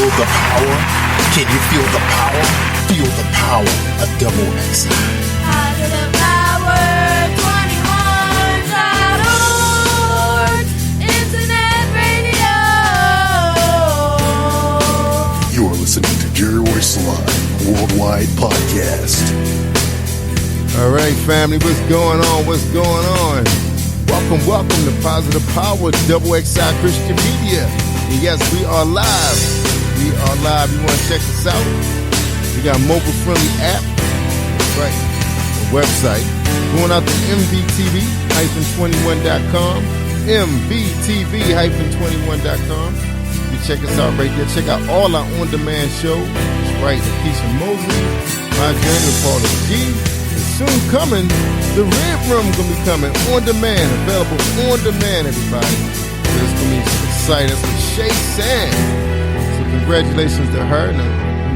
feel the power? Can you feel the power? Feel the power of Double XI. Positive Power 21.org Internet Radio. You're listening to Jerry Royce Live Worldwide Podcast. All right, family, what's going on? What's going on? Welcome to Positive Power Double XI Christian Media. And yes, we are live. You want to check us out? We got a mobile-friendly app. Right. A website. Going out to mvtv-21.com. mvtv-21.com. You check us out right there. Check out all our on-demand shows. That's right. Keisha Mosley, My Journey with Paula G. Soon coming, the Red Room gonna be coming on demand, available on demand, everybody. So it's gonna be exciting. That's with Shay Sand. So congratulations to her. And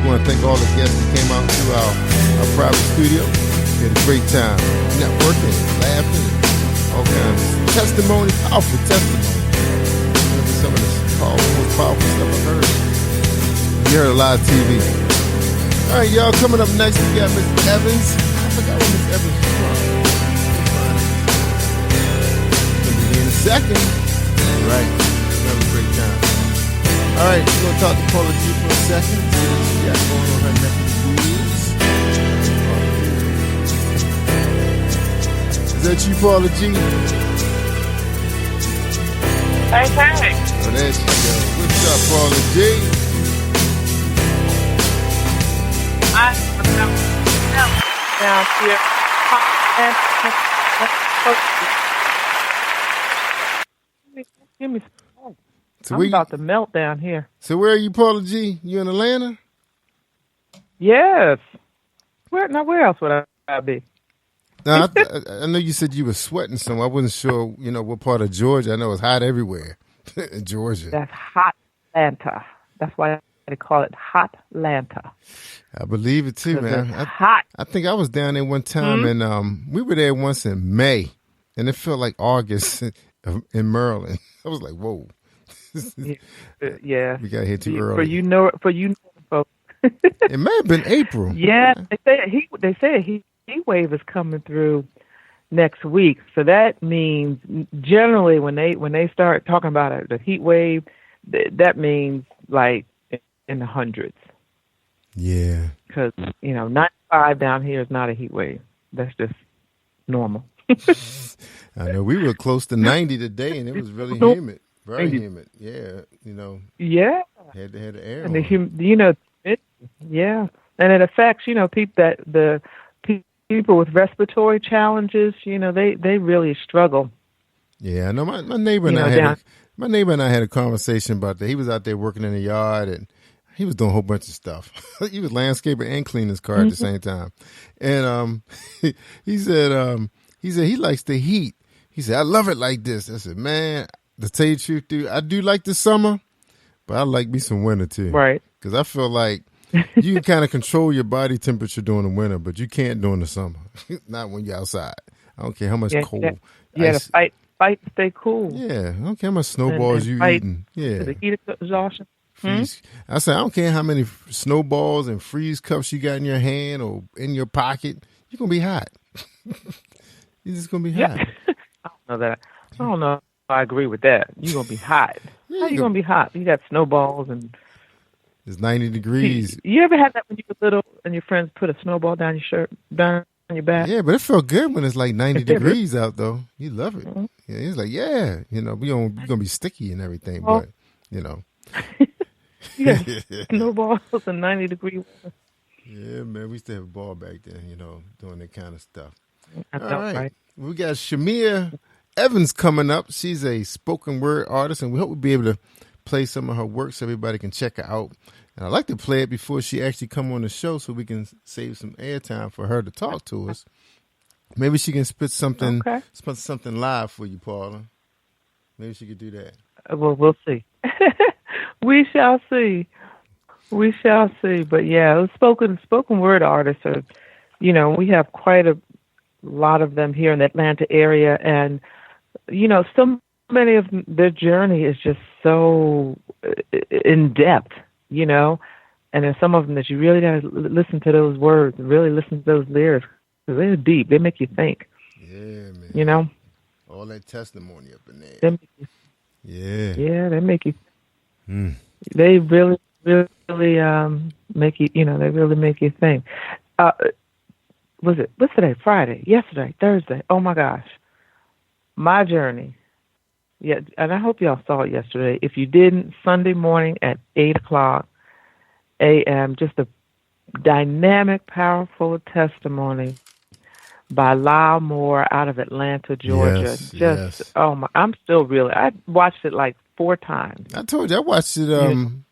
we want to thank all the guests that came out to our private studio. We had a great time, networking, laughing, all kinds of testimony, powerful testimony. Some of the most powerful stuff I heard. You heard a lot of TV. All right, y'all. Coming up next, we got Mr. Evans. I forgot where Miss Evans is from. Gonna be in a second. Right. Have a great time. All right, we're gonna talk to Paula G for a second. See what she got going on her neck of the woods. Is that you, Paula G? Hey. Oh, there she goes. What's up, Paula G? Down here. Give me some. I'm about to melt down here. So where are you, Paula G? You in Atlanta? Yes. Where else would I be? Now, I know you said you were sweating some. I wasn't sure, what part of Georgia. I know it's hot everywhere in Georgia. That's hot Atlanta. That's why they call it Hot Atlanta. I believe it too, man. Hot. I think I was down there one time, and we were there once in May, and it felt like August in Maryland. I was like, "Whoa!" Yeah, we got here too early. For you, folks. It may have been April. Yeah, they say a heat wave is coming through next week. So that means generally when they start talking about it, the heat wave, that means like in the hundreds. Yeah. Because, 95 down here is not a heat wave. That's just normal. I know. We were close to 90 today, and it was really humid. Very humid. Yeah. Yeah. Had the air and on. Yeah. And it affects, the people with respiratory challenges, they really struggle. Yeah. I know my neighbor and my neighbor and I had a conversation about that. He was out there working in the yard, and he was doing a whole bunch of stuff. He was landscaping and cleaning his car at the same time. And he said he likes the heat. He said, I love it like this. I said, man, to tell you the truth, dude, I do like the summer, but I like me some winter too. Right. Because I feel like you can kind of control your body temperature during the winter, but you can't during the summer. Not when you're outside. I don't care how much cold. Yeah, to fight to stay cool. Yeah, I don't care how much snowballs you eating. Yeah. The heat exhaustion. Freeze. I said, I don't care how many snowballs and freeze cups you got in your hand or in your pocket. You're going to be hot. You're just going to be hot. I don't know if I agree with that. You're going to be hot. Yeah, how you going to be hot? You got snowballs and... It's 90 degrees. You ever had that when you were little and your friends put a snowball down your shirt, down your back? Yeah, but it felt good when it's like 90 degrees out, though. You love it. Mm-hmm. Yeah, it's like, we're going to be sticky and everything, but, Yeah, snowballs and 90 degree weather. Yeah, man, we used to have a ball back then, doing that kind of stuff. I know, right? We got Shamia Evans coming up. She's a spoken word artist, and we hope we'll be able to play some of her work so everybody can check her out. And I'd like to play it before she actually come on the show so we can save some airtime for her to talk to us. Maybe she can spit something live for you, Paula. Maybe she could do that. Well, we'll see. We shall see. But yeah, spoken word artists are, we have quite a lot of them here in the Atlanta area, and so many of them, their journey is just so in depth. you know. And there's some of them that you really got to listen to those words, really listen to those lyrics, because they're deep. They make you think. Yeah, man. You know. All that testimony up in there. They make you, Yeah. they make you. Mm. They really, really make you. You know, they really make you think. What's today? Friday, yesterday, Thursday. Oh my gosh, my journey. Yeah, and I hope y'all saw it yesterday. If you didn't, Sunday morning at 8:00 a.m., just a dynamic, powerful testimony by Lyle Moore out of Atlanta, Georgia. Yes. Oh my! I'm still really. I watched it like 4 times. I told you I watched it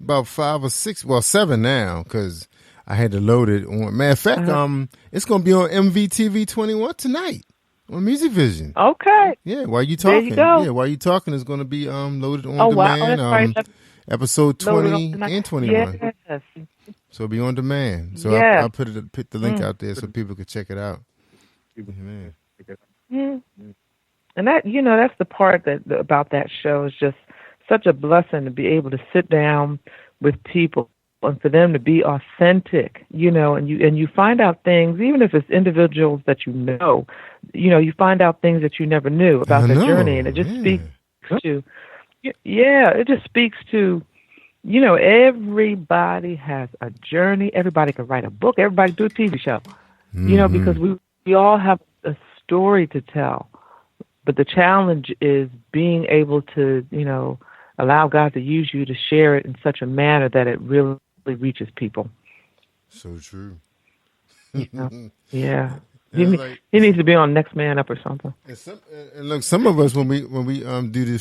about 5 or 6, well 7 now because I had to load it on. Matter of fact, it's gonna be on MVTV 21 tonight on Music Vision. Okay. Yeah, while you talking? There you go. Yeah, while you talking, it's gonna be loaded on Oh demand. wow! That's right. Episode 20 Loaded and 21. Yes. So it'll be on demand. So Yes. I'll put the link out there so people can check it out. Man. And that, that's the part about that show is just such a blessing to be able to sit down with people and for them to be authentic, and you find out things, even if it's individuals that you find out things that you never knew about their journey, and it just speaks to, it just speaks to, everybody has a journey. Everybody can write a book. Everybody do a TV show, because we all have a story to tell. But the challenge is being able to, allow God to use you to share it in such a manner that it really reaches people. So true. Yeah. He needs to be on Next Man Up or something. And look, some of us when we do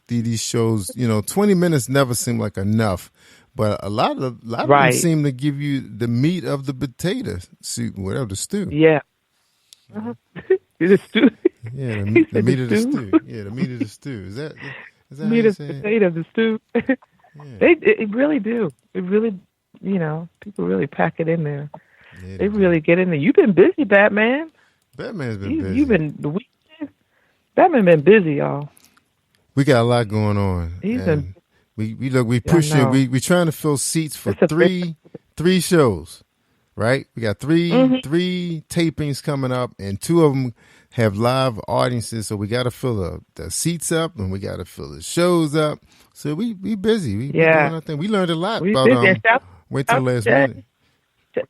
these shows, 20 minutes never seem like enough, but a lot of them seem to give you the meat of the potato soup, whatever, the stew. Yeah. Uh-huh. The stew. Yeah, the meat of the stew. Yeah, the meat of the stew. Is that meat of the potato, the stew. Yeah. They really do. It really, people really pack it in there. Yeah, they really get in there. You've been busy, Batman. Batman's been busy. Batman been busy, y'all. We got a lot going on. We pushing. We trying to fill seats for three shows, right? We got three tapings coming up, and 2 of them have live audiences. So we got to fill the seats up, and we got to fill the shows up. So we busy. We doing our thing. We learned a lot about wait till last minute.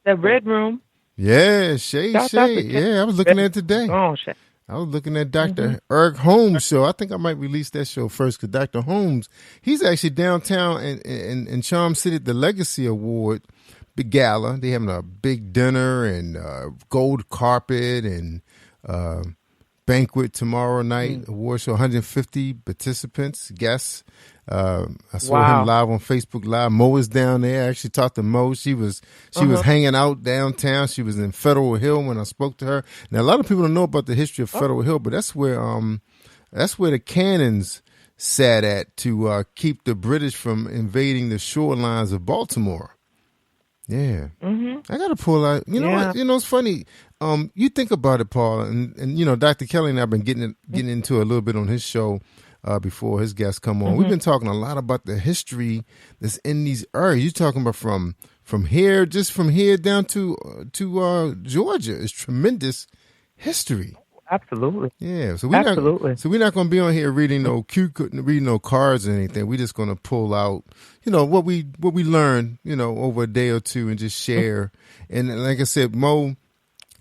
The Red Room. Yeah, Shay. Yeah, I was looking at it today. Oh, Shay. I was looking at Dr. Eric Holmes' show. I think I might release that show first because Dr. Holmes, he's actually downtown in Charm City at the Legacy Award, big gala. They having a big dinner and gold carpet and banquet tomorrow night. Award show, 150 participants, guests. I saw him live on Facebook Live. Mo is down there. I actually talked to Mo. She was hanging out downtown. She was in Federal Hill when I spoke to her. Now a lot of people don't know about the history of Federal Hill, but that's where the cannons sat at to keep the British from invading the shorelines of Baltimore. Yeah, I gotta pull out. You know what? It's funny. You think about it, Paul, and Dr. Kelly and I've been getting into a little bit on his show. Before his guests come on, we've been talking a lot about the history that's in these areas. You're talking about from here, just from here down to Georgia. It's tremendous history. Absolutely. Yeah. So we're not going to be on here reading no cards or anything. We're just going to pull out, what we learned, over a day or two and just share. And like I said, Mo,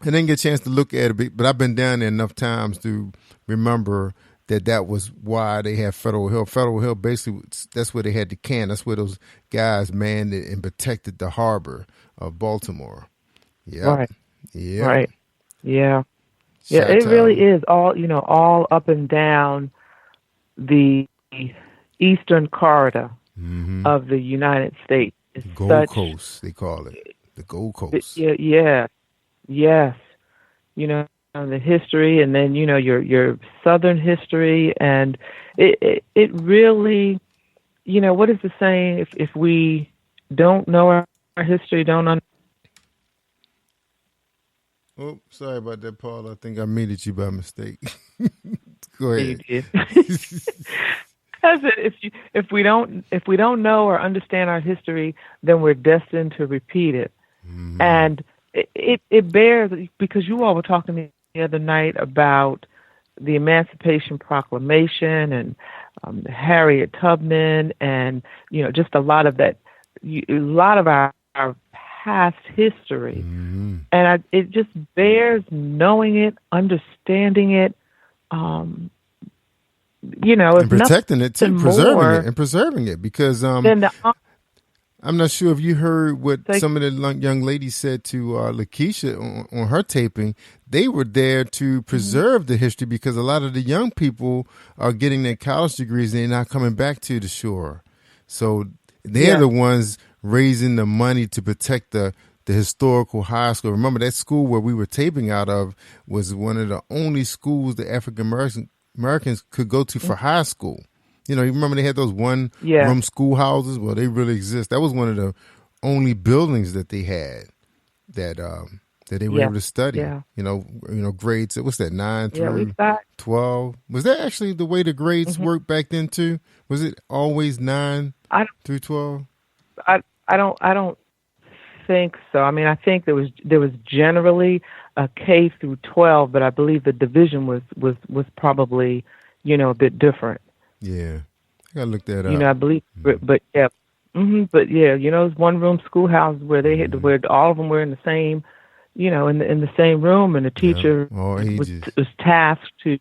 I didn't get a chance to look at it, but I've been down there enough times to remember that was why they had Federal Hill. Federal Hill, basically, that's where they had the can. That's where those guys manned it and protected the harbor of Baltimore. Yeah. Right. Yeah. Right. Yeah. Yeah, it really is all up and down the eastern corridor of the United States. It's Gold Coast, they call it. The Gold Coast. Yeah. Yes. The history, and then your Southern history, and it really, what is the saying? If we don't know our history, don't. Oh, sorry about that, Paul. I think I muted you by mistake. Go ahead. You did. I said, if we don't know or understand our history, then we're destined to repeat it. And it bears, because you all were talking the other night about the Emancipation Proclamation and Harriet Tubman, and just a lot of that, a lot of our past history, and it just bears knowing it, understanding it, and protecting it too, preserving it, because I'm not sure if you heard what some of the young ladies said to Lakeisha on her taping. They were there to preserve the history, because a lot of the young people are getting their college degrees and they're not coming back to the shore. So they're the ones raising the money to protect the historical high school. Remember, that school where we were taping out of was one of the only schools the African Americans could go to for high school. You remember they had those one-room schoolhouses? Well, they really exist. That was one of the only buildings that they had that they were able to study. Yeah. Grades. What's that? 9 through 12. Was that actually the way the grades worked back then too? Was it always 9 through 12? I don't think so. I mean, I think there was generally a K through 12, but I believe the division was probably a bit different. Yeah, I gotta look that up. I believe, but yeah, it's one-room schoolhouse where they had where all of them were in the same, in the same room, and the teacher was tasked to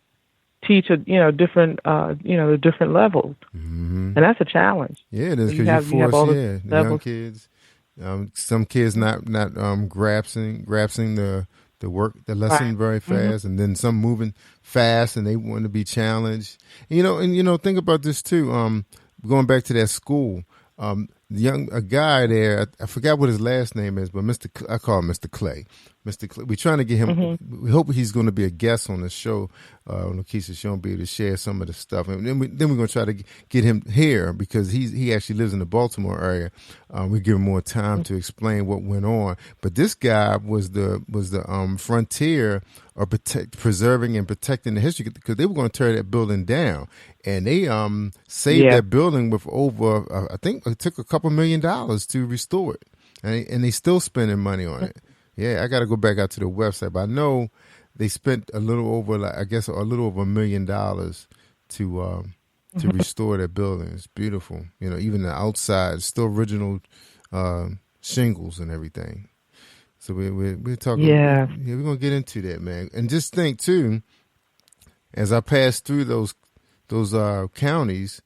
teach different different levels, and that's a challenge. Yeah, it is, because you force the young kids. Some kids not grasping the lesson very fast, and then some moving fast and they want to be challenged. Think about this too. Going back to that school, a guy there, I forgot what his last name is, but I call him Mr. Clay. Mr. Clay, we're trying to get him. We hope he's going to be a guest on the show, on Lakeisha's show, and be able to share some of the stuff. And then we're going to try to get him here, because he actually lives in the Baltimore area. We give him more time to explain what went on. But this guy was the frontier of preserving and protecting the history, because they were going to tear that building down, and they saved that building with over I think it took a couple $1 million to restore it, and they still spending money on it. Yeah, I got to go back out to the website, but I know they spent a little over $1 million to restore that building. It's beautiful. Even the outside, still original shingles and everything. So we're talking. Yeah, we're gonna get into that, man. And just think too, as I passed through those counties,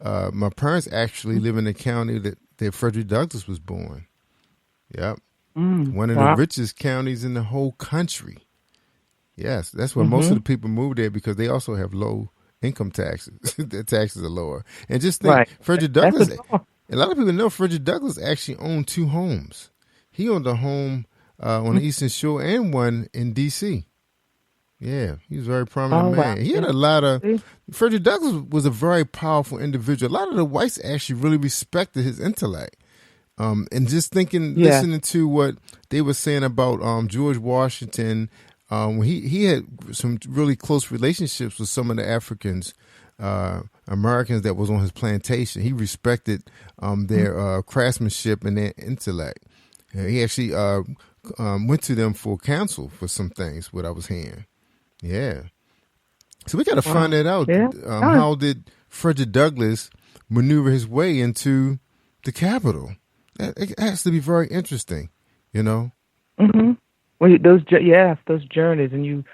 my parents actually live in the county that Frederick Douglass was born. Yep. One of the richest counties in the whole country. Yes, that's where most of the people move there, because they also have low income taxes. Their taxes are lower. And just think, Frederick Douglass, a lot of people know Frederick Douglass actually owned 2 homes. He owned a home on the Eastern Shore and one in D.C. Yeah, he was a very prominent man. He had a lot of... Frederick Douglass was a very powerful individual. A lot of the whites actually really respected his intellect. And just listening to what they were saying about George Washington, he had some really close relationships with some of the Africans, Americans that was on his plantation. He respected their craftsmanship and their intellect. He actually went to them for counsel for some things, what I was hearing. Yeah. So we got to find that out. Yeah. How did Frederick Douglass maneuver his way into the Capitol? It has to be very interesting, Mm-hmm. Well, those journeys, and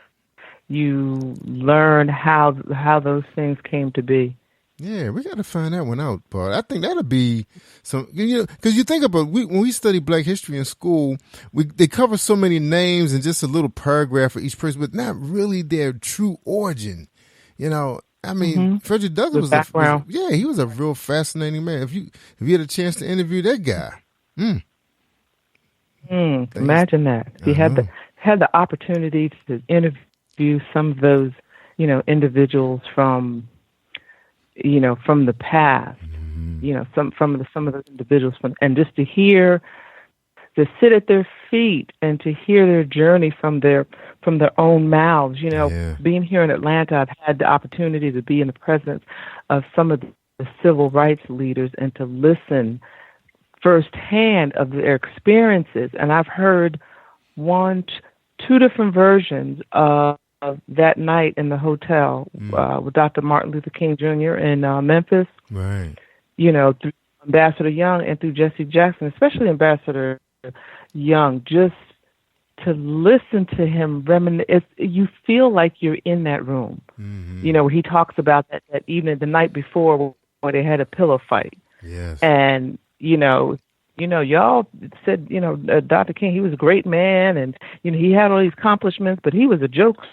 you learn how those things came to be. Yeah, we got to find that one out, Paul. I think that'll be some, because you think about when we study Black history in school, they cover so many names and just a little paragraph for each person, but not really their true origin. I mean, Frederick Douglass he was a real fascinating man. If you had a chance to interview that guy, imagine that. He had the opportunity to interview some of those, individuals from the past, some of those individuals and just to sit at their feet and to hear their journey from their own mouths. Being here in Atlanta, I've had the opportunity to be in the presence of some of civil rights leaders and to listen firsthand of their experiences. And I've heard two different versions of that night in the hotel with Dr. Martin Luther King Jr. in Memphis. Right. Through Ambassador Young and through Jesse Jackson, especially Ambassador Young, just to listen to him reminisce. You feel like you're in that room. Mm-hmm. He talks about that evening, the night before, where they had a pillow fight. Yes. And, y'all said, Dr. King, he was a great man, and, he had all these accomplishments, but he was a jokester.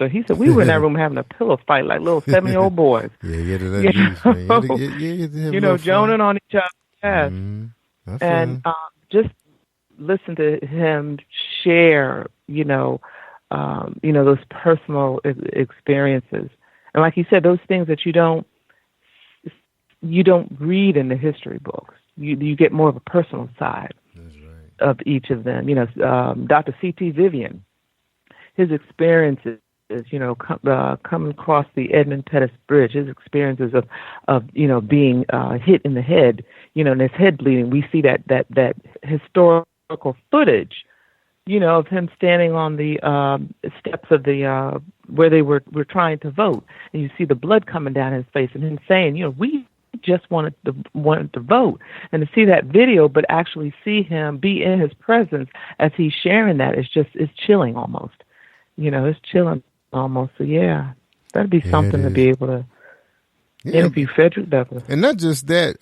He said, we were in that room having a pillow fight like little 7-year-old boys. Yeah, joning on each other. Yes. Mm-hmm. And just listen to him share, those personal experiences. And like he said, those things that you don't read in the history books. You get more of a personal side of each of them. Dr. C.T. Vivian, his experiences, coming across the Edmund Pettus Bridge, his experiences of being hit in the head, and his head bleeding. We see that historical footage, of him standing on the steps of the where they were trying to vote, and you see the blood coming down his face, and him saying, we just wanted to vote, and to see that video, but actually see him be in his presence as he's sharing that, it's chilling almost. It's chilling almost. So yeah, that'd be something to be able to interview Frederick Douglass. And not just that,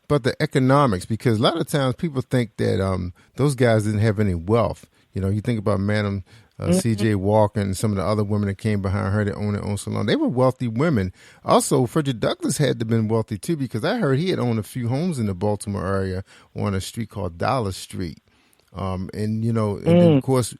but the economics, because a lot of times people think that those guys didn't have any wealth. You think about Madam C.J. Walker and some of the other women that came behind her that owned their own salon. They were wealthy women. Also, Frederick Douglass had to have been wealthy too, because I heard he had owned a few homes in the Baltimore area on a street called Dollar Street. And then of course,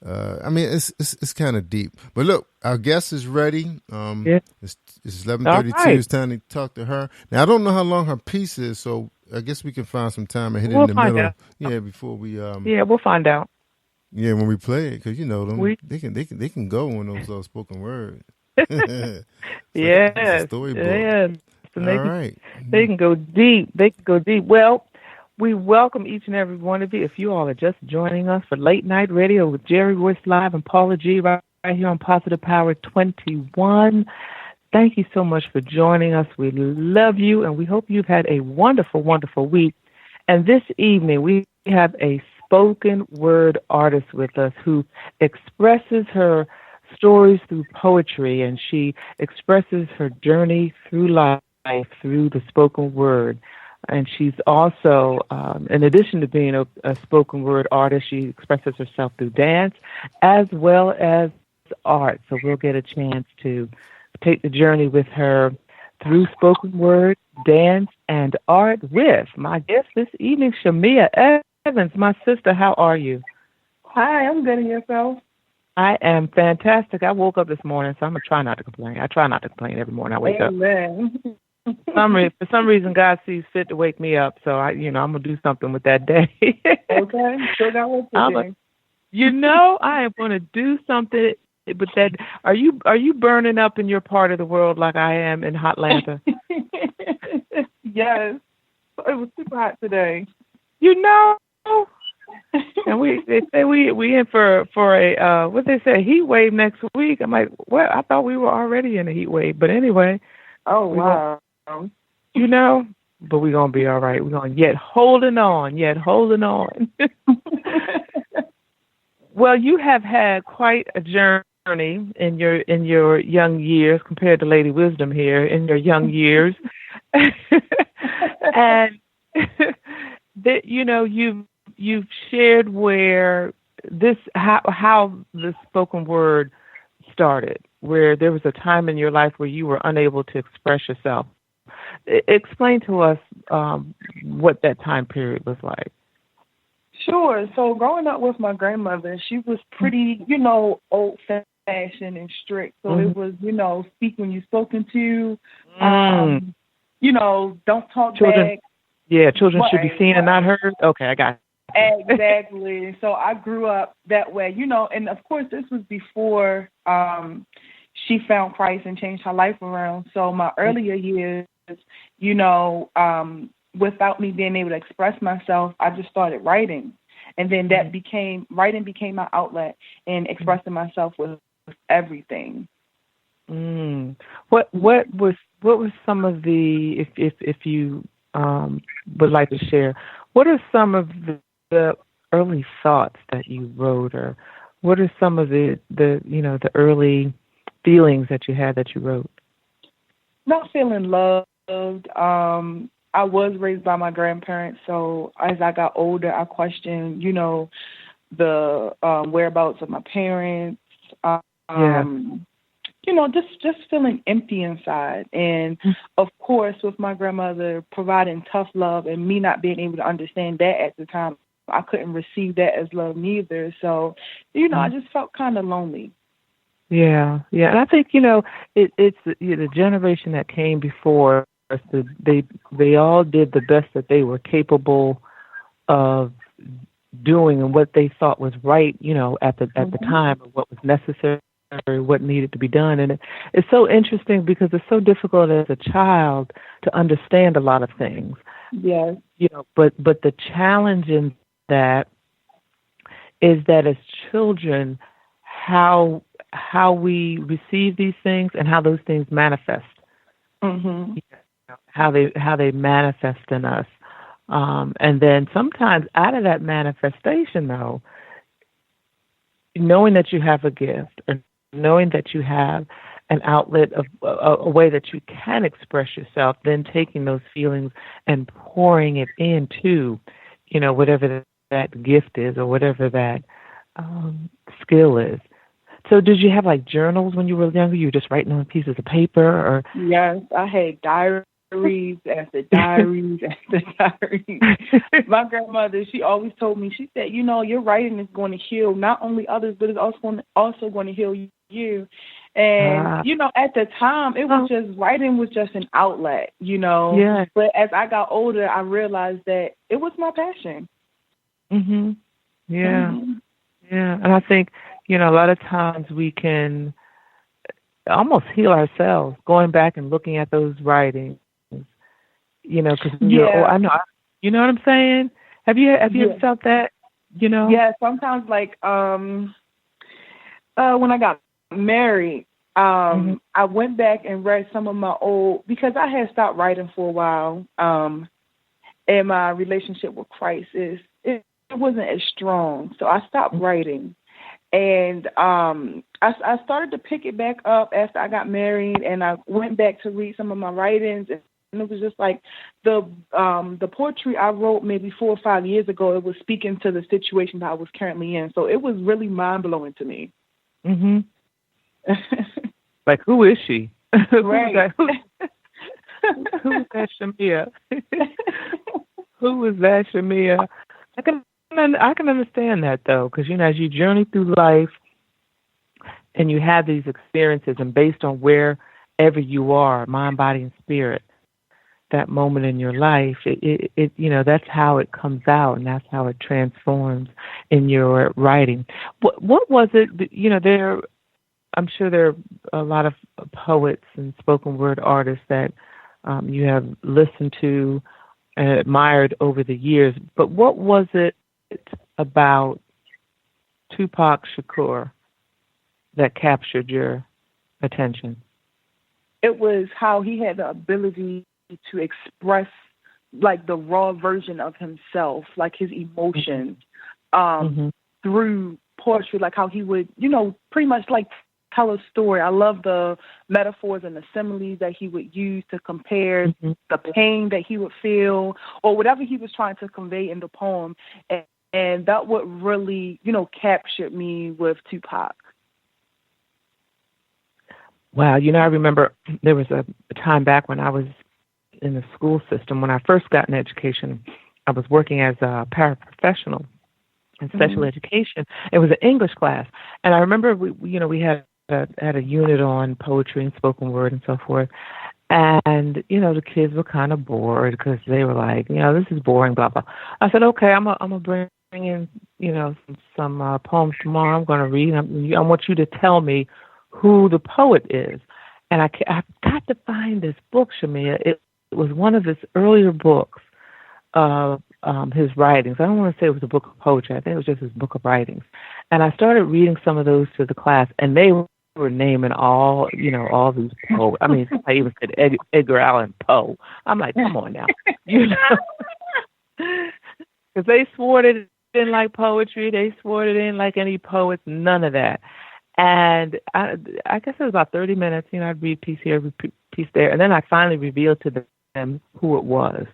it's kind of deep. But look, our guest is ready. It's 11:32. Right. It's time to talk to her. Now, I don't know how long her piece is, so I guess we can find some time and hit it in the middle. Out. Yeah, before we. We'll find out. Yeah, when we play it, because them, they can go on those spoken words. Yeah, storybook. Yeah. So all right. They can go deep. Well, we welcome each and every one of you. If you all are just joining us for Late Night Radio with Jerry Royce Live and Paula G right here on Positive Power 21. Thank you so much for joining us. We love you, and we hope you've had a wonderful, wonderful week. And this evening, we have a spoken word artist with us who expresses her stories through poetry, and she expresses her journey through life through the spoken word. And she's also, in addition to being a spoken word artist, she expresses herself through dance as well as art. So we'll get a chance to take the journey with her through spoken word, dance, and art with my guest this evening, Shamia Evans, my sister. How are you? Hi, I'm good. And yourself? I am fantastic. I woke up this morning, so I'm going to try not to complain. I try not to complain every morning I wake up. For some reason, God sees fit to wake me up, so I'm gonna do something with that day. Okay, still got work to do. I am gonna do something. But that, are you burning up in your part of the world like I am in Hotlanta? Yes, it was super hot today. And they say we in for a what they say, heat wave next week. I'm like, well, I thought we were already in a heat wave, but anyway. Oh wow. But we're going to be all right. We're going yet holding on. Well, you have had quite a journey in your young years compared to Lady Wisdom here in your young years. And that you've shared where how the spoken word started, where there was a time in your life where you were unable to express yourself. Explain to us what that time period was like. Sure. So growing up with my grandmother, she was pretty, old-fashioned and strict. So it was, speak when you're spoken to, don't talk back. Yeah, children should be seen and not heard. Okay, I got it. Exactly. So I grew up that way, and of course this was before she found Christ and changed her life around. So my earlier years, without me being able to express myself, I just started writing. And then writing became my outlet in expressing myself with everything. What was some of the, if you would like to share, what are some of the early thoughts that you wrote, or what are some of the early feelings that you had that you wrote? Not feeling loved. I was raised by my grandparents, so as I got older, I questioned, the whereabouts of my parents. Just feeling empty inside. And of course, with my grandmother providing tough love and me not being able to understand that at the time, I couldn't receive that as love neither. So, I just felt kind of lonely. Yeah. And I think, it's the generation that came before us, they all did the best that they were capable of doing and what they thought was right, at the time, of what was necessary, what needed to be done. And it's so interesting because it's so difficult as a child to understand a lot of things. Yes. But the challenge in that is that as children, how we receive these things and how those things manifest. How they manifest in us. And then sometimes out of that manifestation, though, knowing that you have a gift, or knowing that you have an outlet of a way that you can express yourself, then taking those feelings and pouring it into, whatever that gift is or whatever that skill is. So did you have like journals when you were younger? You were just writing on pieces of paper, or? Yes, I had diaries after diaries after diaries. My grandmother, she always told me, she said, your writing is going to heal not only others, but it's also going to heal you. And, at the time, it was just, writing was just an outlet, Yeah. But as I got older, I realized that it was my passion. Yeah. Yeah. And I think, a lot of times we can almost heal ourselves going back and looking at those writings, because I know, you know what I'm saying? Have you ever felt that, Yeah, sometimes like when I got married, I went back and read some of my old, because I had stopped writing for a while, and my relationship with Christ it wasn't as strong, so I stopped writing. And I started to pick it back up after I got married, and I went back to read some of my writings, and it was just like the poetry I wrote maybe 4 or 5 years ago, it was speaking to the situation that I was currently in. So it was really mind-blowing to me. Like, who is she? Right. Who is that Shamia? Who is that Shamia? I can understand that, though, because, as you journey through life and you have these experiences, and based on wherever you are, mind, body, and spirit, that moment in your life, it that's how it comes out, and that's how it transforms in your writing. What was it, I'm sure there are a lot of poets and spoken word artists that you have listened to and admired over the years, but what was it about Tupac Shakur that captured your attention? It was how he had the ability to express like the raw version of himself, like his emotions, through poetry, like how he would, pretty much like tell a story. I love the metaphors and the similes that he would use to compare the pain that he would feel or whatever he was trying to convey in the poem. And that what really, captured me with Tupac. Wow. I remember there was a time back when I was in the school system. When I first got an education, I was working as a paraprofessional in special education. It was an English class. And I remember we had a unit on poetry and spoken word and so forth. And, the kids were kind of bored because they were like, this is boring, blah, blah. I said, okay, I'm going to bring in, some poems tomorrow. I'm going to read. I want you to tell me who the poet is. And I've got to find this book, Shamia. was one of his earlier books of his writings. I don't want to say it was a book of poetry. I think it was just his book of writings. And I started reading some of those to the class, and they were naming all these poets. I mean, I even said Edgar Allan Poe. I'm like, come on now, because they swore it in like poetry. They swore it in like any poets. None of that. And I guess it was about 30 minutes. I'd read piece here, piece there, and then I finally revealed to them who it was.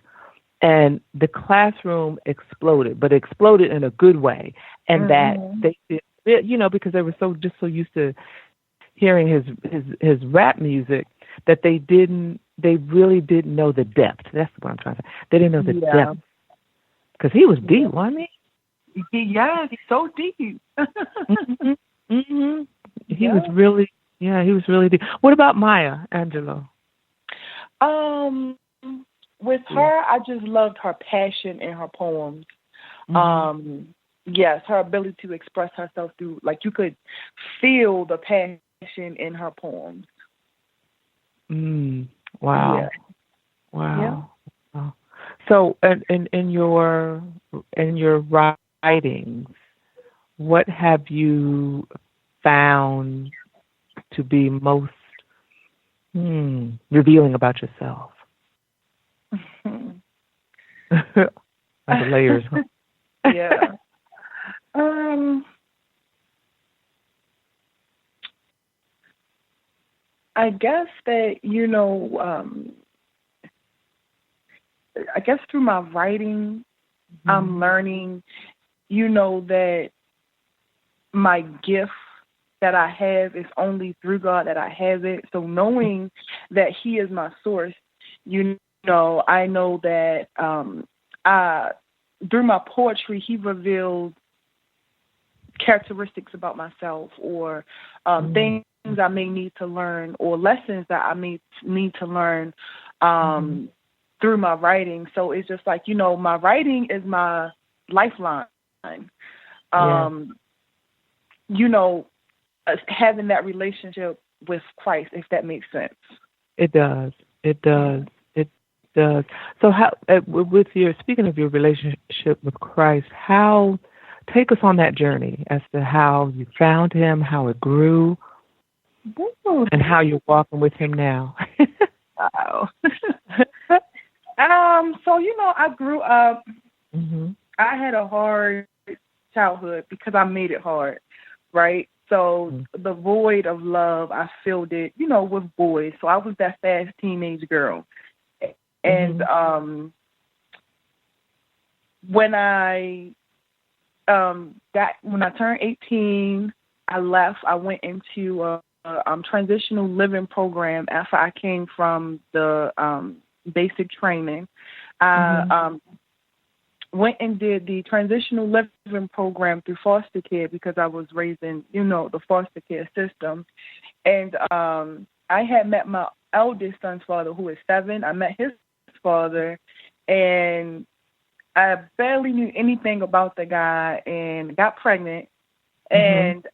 And the classroom exploded, but exploded in a good way. And that they did, because they were so used to hearing his rap music that they really didn't know the depth. That's what I'm trying to say. They didn't know the depth. Because he was deep, wasn't he? Yes, he's so deep. He was really deep. What about Maya Angelou? With her, I just loved her passion in her poems. Yes, her ability to express herself through, like, you could feel the passion in her poems. Wow. Yeah. Wow. Yeah. Wow. So, in your writings, what have you found to be most revealing about yourself? Like the layers. Yeah. I guess that, I guess through my writing, I'm learning, that my gift that I have is only through God that I have it. So knowing that He is my source, I know that through my poetry, He revealed characteristics about myself, or things I may need to learn, or lessons that I may need to learn through my writing. So it's just like, my writing is my lifeline. Having that relationship with Christ, if that makes sense. It does. It does. So how, speaking of your relationship with Christ, take us on that journey as to how you found Him, how it grew, and how you're walking with Him now. Wow. So, I grew up, I had a hard childhood because I made it hard, right? So the void of love, I filled it, with boys. So I was that fast teenage girl. And when I turned 18, I left. I went into a transitional living program after I came from the basic training. I went and did the transitional living program through foster care because I was raised in, the foster care system. And I had met my eldest son's father, who is 7. I met his father, and I barely knew anything about the guy, and got pregnant, and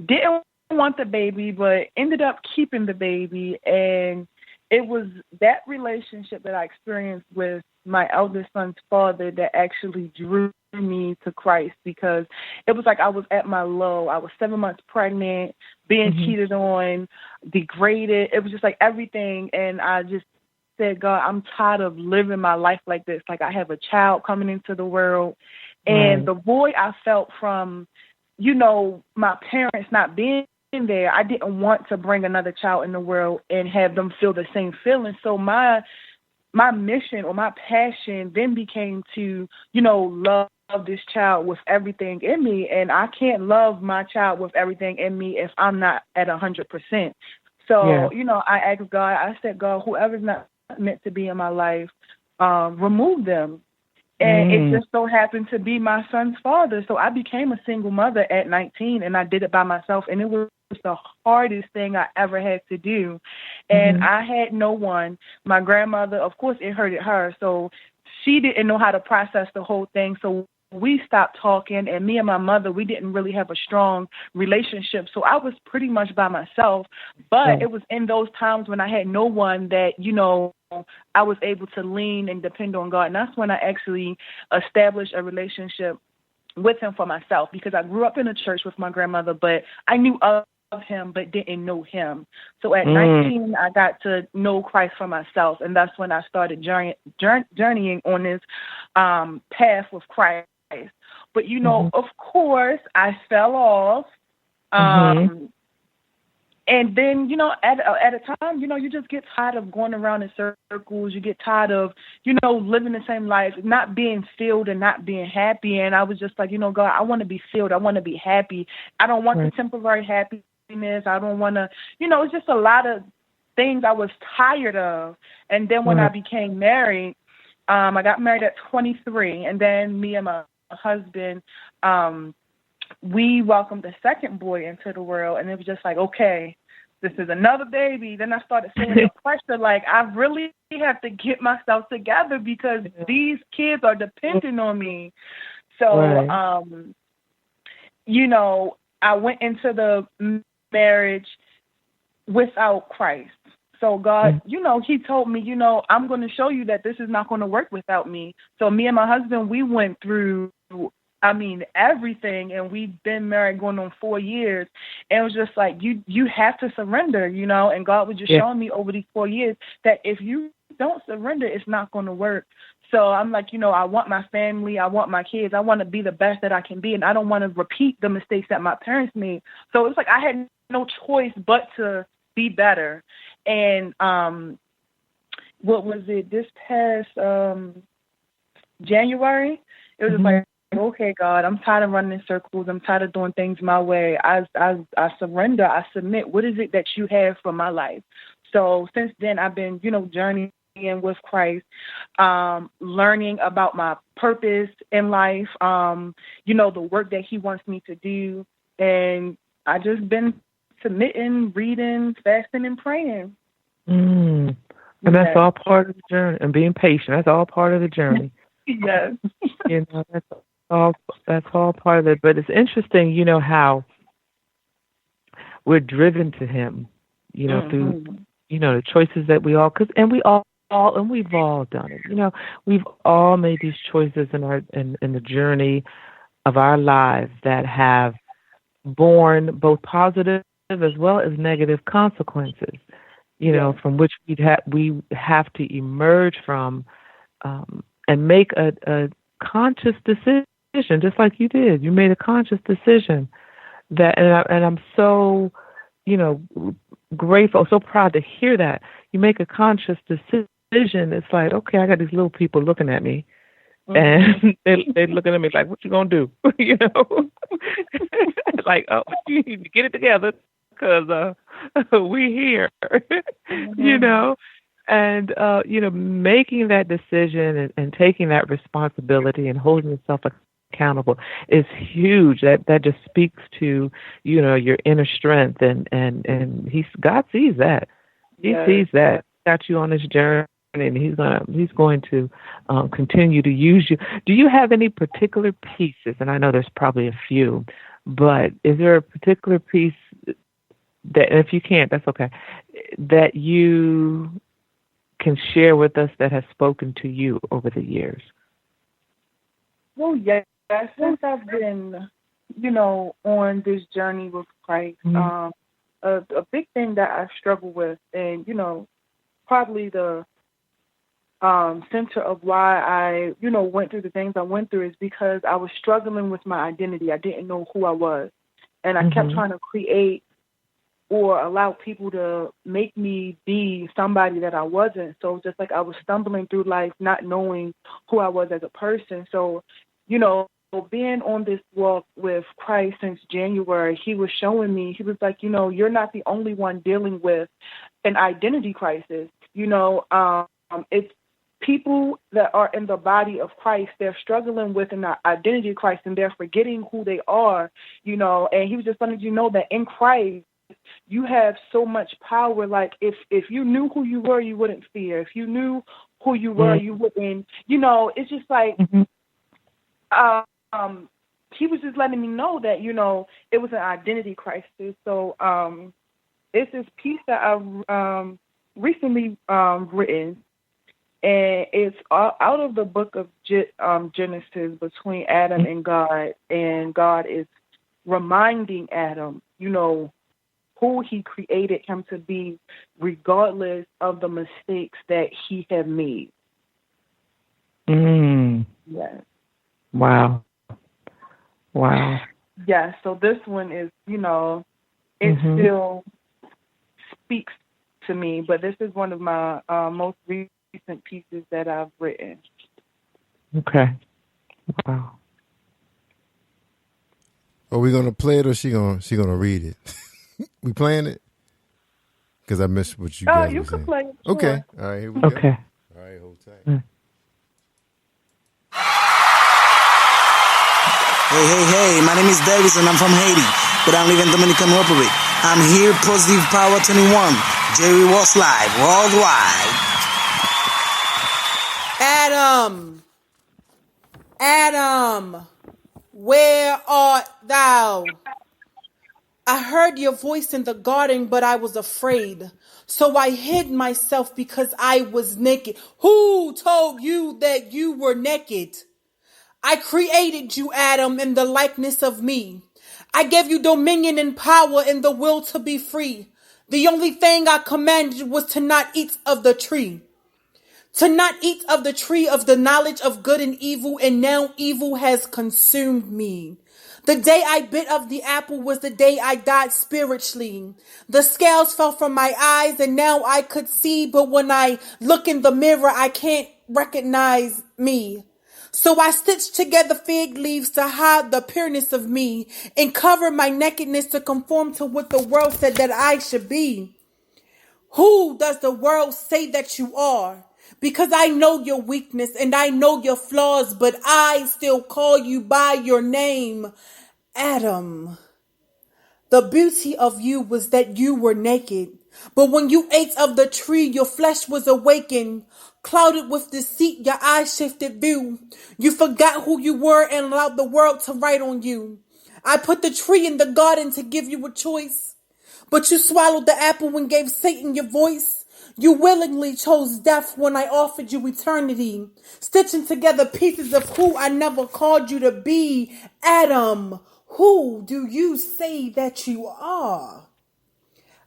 didn't want the baby, but ended up keeping the baby. And it was that relationship that I experienced with my eldest son's father that actually drew me to Christ, because it was like I was at my low. I was 7 months pregnant, being cheated on, degraded. It was just like everything. And I just said, God, I'm tired of living my life like this. Like, I have a child coming into the world. And the void I felt from, my parents not being there, I didn't want to bring another child in the world and have them feel the same feeling. So my mission, or my passion, then became to, love this child with everything in me. And I can't love my child with everything in me if I'm not at 100%. So, I asked God, I said, God, whoever's not meant to be in my life, remove them. And it just so happened to be my son's father. So I became a single mother at 19, and I did it by myself. And it was the hardest thing I ever had to do. And I had no one. My grandmother, of course, it hurted her. So she didn't know how to process the whole thing. So we stopped talking, and me and my mother, we didn't really have a strong relationship. So I was pretty much by myself. But it was in those times when I had no one that, I was able to lean and depend on God. And that's when I actually established a relationship with him for myself, because I grew up in a church with my grandmother, but I knew of him but didn't know him. So at 19, I got to know Christ for myself, and that's when I started journeying on this path with Christ. But, of course, I fell off. And then, at a time, you just get tired of going around in circles. You get tired of, living the same life, not being filled and not being happy. And I was just like, God, I want to be filled. I want to be happy. I don't want the temporary happiness. I don't want to, it's just a lot of things I was tired of. And then when I became married, I got married at 23. And then me and my husband, we welcomed the second boy into the world, and it was just like, okay, this is another baby. Then I started feeling the pressure, like I really have to get myself together because these kids are dependent on me. So, I went into the marriage without Christ. So God, he told me, I'm going to show you that this is not going to work without me. So me and my husband, we went through everything, and we've been married going on 4 years, and it was just like, you have to surrender, and God was just showing me over these 4 years that if you don't surrender, it's not going to work. So I'm like, I want my family, I want my kids, I want to be the best that I can be, and I don't want to repeat the mistakes that my parents made. So it's like I had no choice but to be better. And what was it, this past January, it was just like, okay, God, I'm tired of running in circles. I'm tired of doing things my way. I surrender. I submit. What is it that you have for my life? So since then, I've been, journeying with Christ, learning about my purpose in life, the work that he wants me to do. And I just been submitting, reading, fasting, and praying. And that's all part of the journey. And being patient, that's all part of the journey. Yes. That's all part of it. But it's interesting, how we're driven to him, through, the choices that we've all done it. We've all made these choices in the journey of our lives that have borne both positive as well as negative consequences, from which we have to emerge from and make a conscious decision, just like you did. You made a conscious decision that, and I'm so, grateful, so proud to hear that. You make a conscious decision. It's like, okay, I got these little people looking at me, and they're looking at me like, what you gonna do? Like, oh, you need to get it together because we here, And, making that decision and taking that responsibility and holding yourself accountable is huge. That just speaks to, your inner strength. And God sees that. He sees that. Got you on this journey, and he's going to continue to use you. Do you have any particular pieces? And I know there's probably a few, but is there a particular piece that, and if you can't, that's okay, that you can share with us that has spoken to you over the years? Well, yes. Since I've been, on this journey with Christ, a big thing that I struggle with, and, probably the center of why I, went through the things I went through is because I was struggling with my identity. I didn't know who I was. And I kept trying to create or allow people to make me be somebody that I wasn't. So just like I was stumbling through life, not knowing who I was as a person. So, being on this walk with Christ since January, he was showing me, he was like, you're not the only one dealing with an identity crisis. It's people that are in the body of Christ, they're struggling with an identity crisis, and they're forgetting who they are, and he was just letting you know that in Christ, you have so much power. Like if you knew who you were, you wouldn't fear. If you knew who you were, you wouldn't, it's just like, he was just letting me know that, it was an identity crisis. So it's this piece that I've recently written, and it's out of the book of Genesis, between Adam and God is reminding Adam, who he created him to be, regardless of the mistakes that he had made. Yes. Wow. Yeah, so this one is, it still speaks to me, but this is one of my most recent pieces that I've written. Okay. Wow. Are we gonna play it, or she gonna read it? We playing it? Because I missed what you guys you were can saying. play it. Sure. Okay. All right, here we go. Okay. All right, hold tight. Hey, my name is Davis and I'm from Haiti, but I'm living in Dominican Republic. I'm here, Positive Power 21, Jerry Royce live, worldwide. Adam, where art thou? I heard your voice in the garden, but I was afraid. So I hid myself because I was naked. Who told you that you were naked? I created you, Adam, in the likeness of me. I gave you dominion and power and the will to be free. The only thing I commanded was to not eat of the tree. To not eat of the tree of the knowledge of good and evil, and now evil has consumed me. The day I bit of the apple was the day I died spiritually. The scales fell from my eyes and now I could see, but when I look in the mirror, I can't recognize me. So I stitched together fig leaves to hide the pureness of me and cover my nakedness to conform to what the world said that I should be. Who does the world say that you are? Because I know your weakness and I know your flaws, but I still call you by your name, Adam. The beauty of you was that you were naked, but when you ate of the tree, your flesh was awakened. Clouded with deceit, your eyes shifted view. You forgot who you were and allowed the world to write on you. I put the tree in the garden to give you a choice, but you swallowed the apple and gave Satan your voice. You willingly chose death when I offered you eternity, stitching together pieces of who I never called you to be. Adam, who do you say that you are?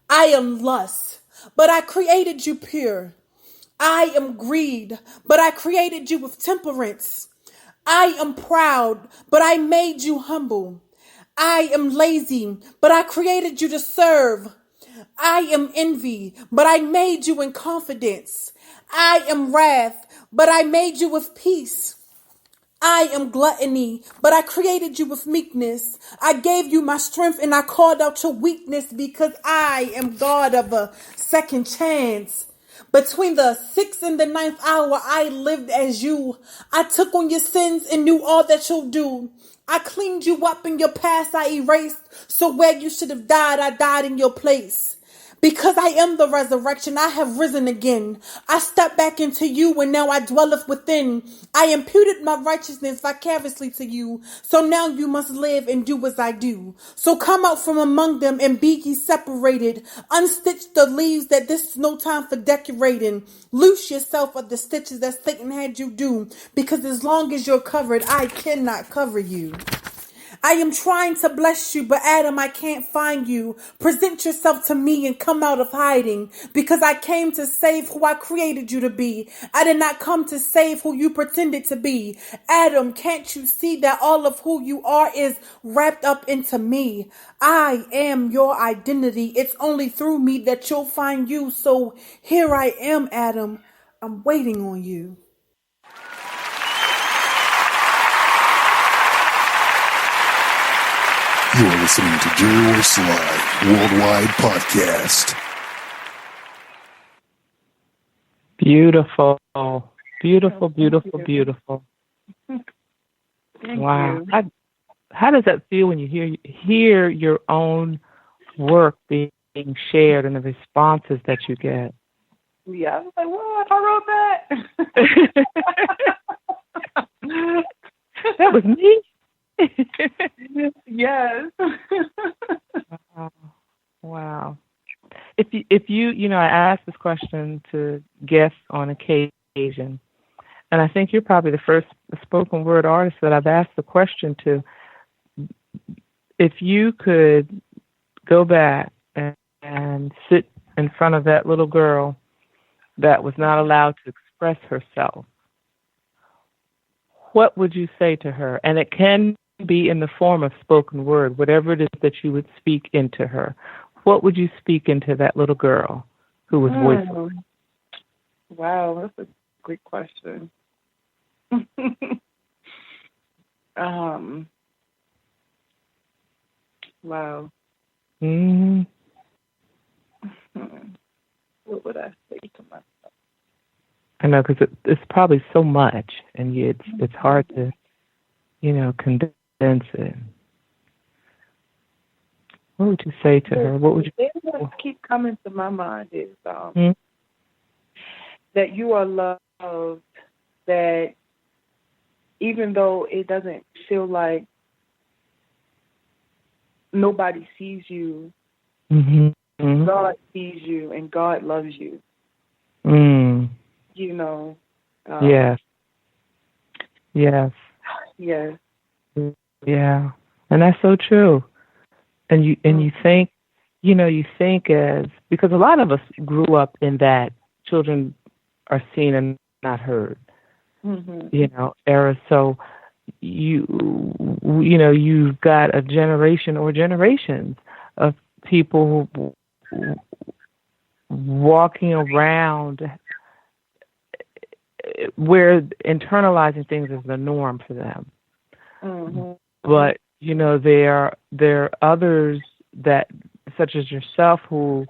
I am lust, but I created you pure. I am greed, but I created you with temperance. I am proud, but I made you humble. I am lazy, but I created you to serve. I am envy, but I made you in confidence. I am wrath, but I made you with peace. I am gluttony, but I created you with meekness. I gave you my strength and I called out your weakness because I am God of a second chance. Between the 6th and the 9th hour, I lived as you. I took on your sins and knew all that you'll do. I cleaned you up in your past, I erased. So where you should have died, I died in your place. Because I am the resurrection, I have risen again. I stepped back into you and now I dwelleth within. I imputed my righteousness vicariously to you. So now you must live and do as I do. So come out from among them and be ye separated. Unstitch the leaves that this is no time for decorating. Loose yourself of the stitches that Satan had you do. Because as long as you're covered, I cannot cover you. I am trying to bless you, but Adam, I can't find you. Present yourself to me and come out of hiding, because I came to save who I created you to be. I did not come to save who you pretended to be. Adam, can't you see that all of who you are is wrapped up into me? I am your identity. It's only through me that you'll find you. So here I am, Adam. I'm waiting on you. You're listening to Jerry Royce Live Worldwide Podcast. Beautiful. Beautiful, beautiful, beautiful. Thank Wow. you. How does that feel when you hear your own work being shared and the responses that you get? Yeah, I was like, what? I wrote that. That was me? Yes. Wow. Wow. If you, I ask this question to guests on occasion, and I think you're probably the first spoken word artist that I've asked the question to. If you could go back and sit in front of that little girl that was not allowed to express herself, what would you say to her? And it can be in the form of spoken word, whatever it is that you would speak into her. What would you speak into that little girl who was voiceless? Wow, that's a great question. Wow. Mm-hmm. What would I say to myself? I know, because it's probably so much, and it's hard to, condense it. What would you say to her? What would you? What keep coming to my mind is Hmm? that you are loved. That even though it doesn't feel like nobody sees you, Mm-hmm. Mm-hmm. God sees you and God loves you. Mm. You know. Yes. Yes. Yes. Yeah. And that's so true. And you think, you think as, because a lot of us grew up in that children are seen and not heard, era. So you've got a generation or generations of people walking around where internalizing things is the norm for them. Mm-hmm. But there are others that, such as yourself, who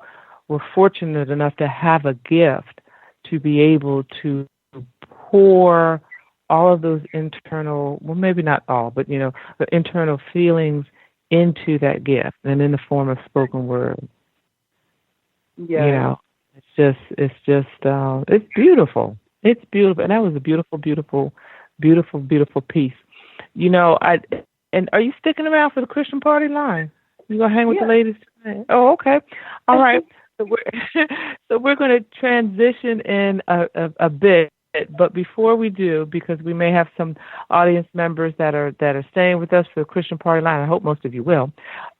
were fortunate enough to have a gift to be able to pour all of those internal, well, maybe not all, but the internal feelings into that gift, and in the form of spoken word. Yeah. It's beautiful. It's beautiful, and that was a beautiful, beautiful, beautiful, beautiful piece. And are you sticking around for the Christian Party line? You gonna hang with the ladies tonight? Oh, okay. All right. So we're going to transition in a bit, but before we do, because we may have some audience members that are staying with us for the Christian Party line. I hope most of you will,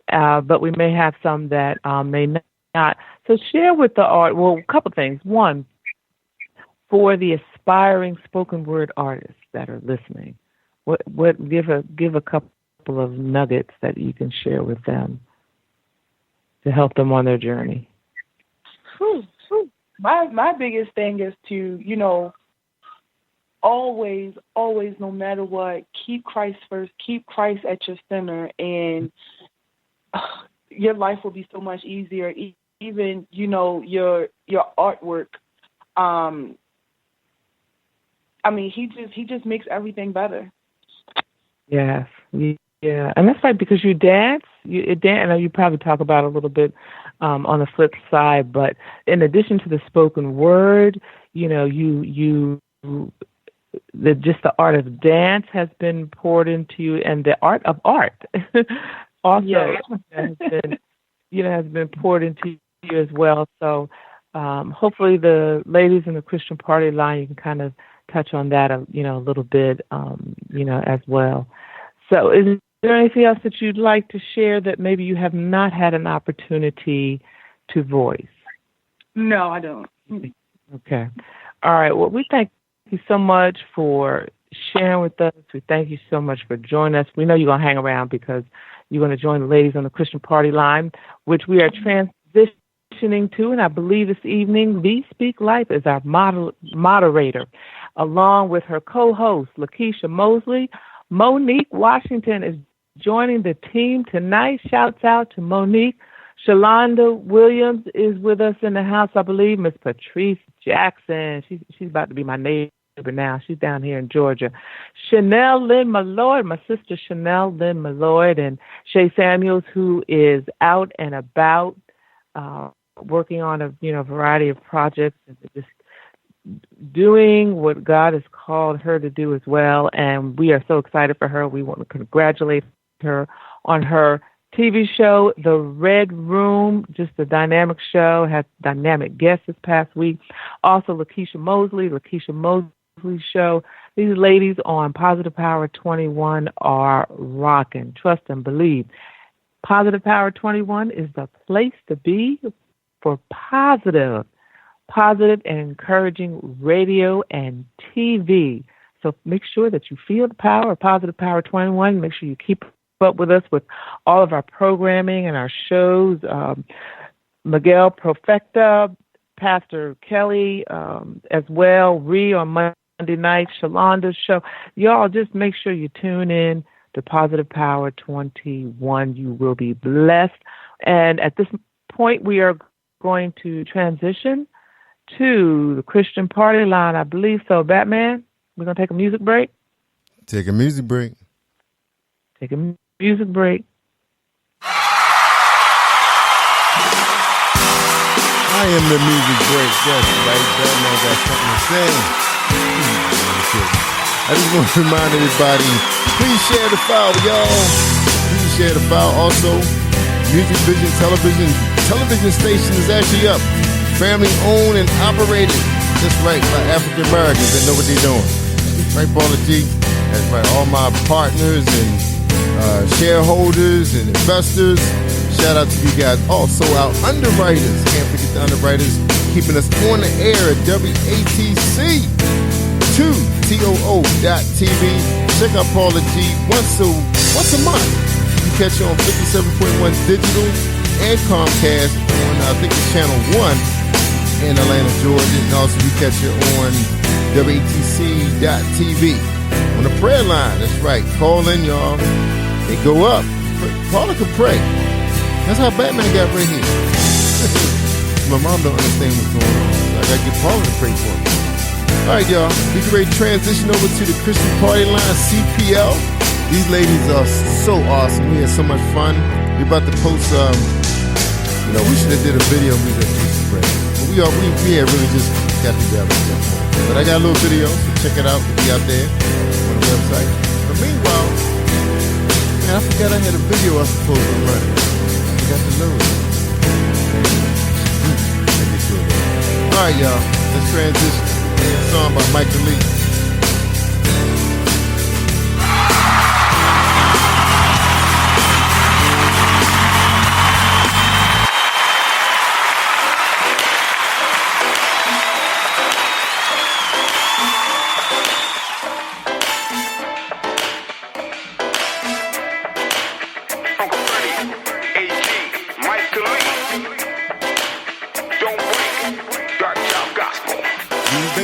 but we may have some that may not. So share with the art. Well, a couple things. One, for the aspiring spoken word artists that are listening, what give a couple of nuggets that you can share with them to help them on their journey. My biggest thing is to, always, no matter what, keep Christ first, keep Christ at your center, and your life will be so much easier. Even, your artwork. He just makes everything better. Yes. Yeah, and that's right, because you dance. I know you probably talk about it a little bit on the flip side, but in addition to the spoken word, just the art of dance has been poured into you, and the art of art also has been poured into you as well. So hopefully the ladies in the Christian Party line, you can kind of touch on that a little bit as well. So is there anything else that you'd like to share that maybe you have not had an opportunity to voice? No, I don't. Okay. All right. Well, we thank you so much for sharing with us. We thank you so much for joining us. We know you're going to hang around because you're going to join the ladies on the Christian Party line, which we are transitioning to. And I believe this evening, V Speak Life is our moderator, along with her co-host, Lakeisha Mosley. Monique Washington is joining the team tonight. Shouts out to Monique. Shalonda Williams is with us in the house, I believe. Miss Patrice Jackson. She's about to be my neighbor now. She's down here in Georgia. Chanel Lynn Malloyd, my sister Chanel Lynn Malloyd, and Shay Samuels, who is out and about working on a variety of projects, and just doing what God has called her to do as well. And we are so excited for her. We want to congratulate her on her TV show, The Red Room, just a dynamic show, had dynamic guests this past week. Also, Lakeisha Mosley's show. These ladies on Positive Power 21 are rocking. Trust and believe. Positive Power 21 is the place to be for positive and encouraging radio and TV. So make sure that you feel the power of Positive Power 21. Make sure you keep up with us with all of our programming and our shows. Miguel Profecta, Pastor Kelly as well, Ree on Monday night, Shalonda's show. Y'all just make sure you tune in to Positive Power 21. You will be blessed. And at this point, we are going to transition to the Christian Party Line, I believe so. Batman, we're going to take a music break? Take a music break. Take a music break. I am the music break. That's right. Batman got something to say. I just want to remind everybody, please share the file, y'all. Please share the file. Also, Music Vision television station is actually up. Family owned and operated. That's right, by African Americans. They know what they're doing. Right, Paula G? That's right. All my partners and shareholders and investors. Shout out to you guys. Also, our underwriters. Can't forget the underwriters keeping us on the air at WATC2TOO.TV. Check out Paula G once a month. You catch her on 57.1 digital and Comcast on, I think it's channel 1 in Atlanta, Georgia. And also you catch her on WATC.TV. On the prayer line, that's right. Call in, y'all. They go up. Paula could pray. That's how Batman got right here. My mom don't understand what's going on. So I got to get Paula to pray for me. All right, y'all. We can ready to transition over to the Christian Party Line, CPL. These ladies are so awesome. We had so much fun. We're about to post, we should have did a video of me that Jesus prayed. But we had really just got together at that point. But I got a little video, so check it out. It'll be out there on the website. But meanwhile, man, I forgot I had a video I was supposed to run. I forgot to load it. All right, y'all. Let's transition. A song by Michael Lee.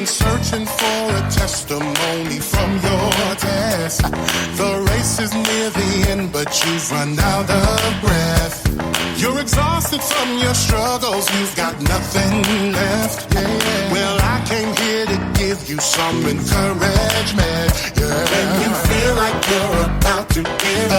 Searching for a testimony from your test. The race is near the end, but you've run out of breath. You're exhausted from your struggles, you've got nothing left. Well, I came here to give you some encouragement. When you feel like you're about to give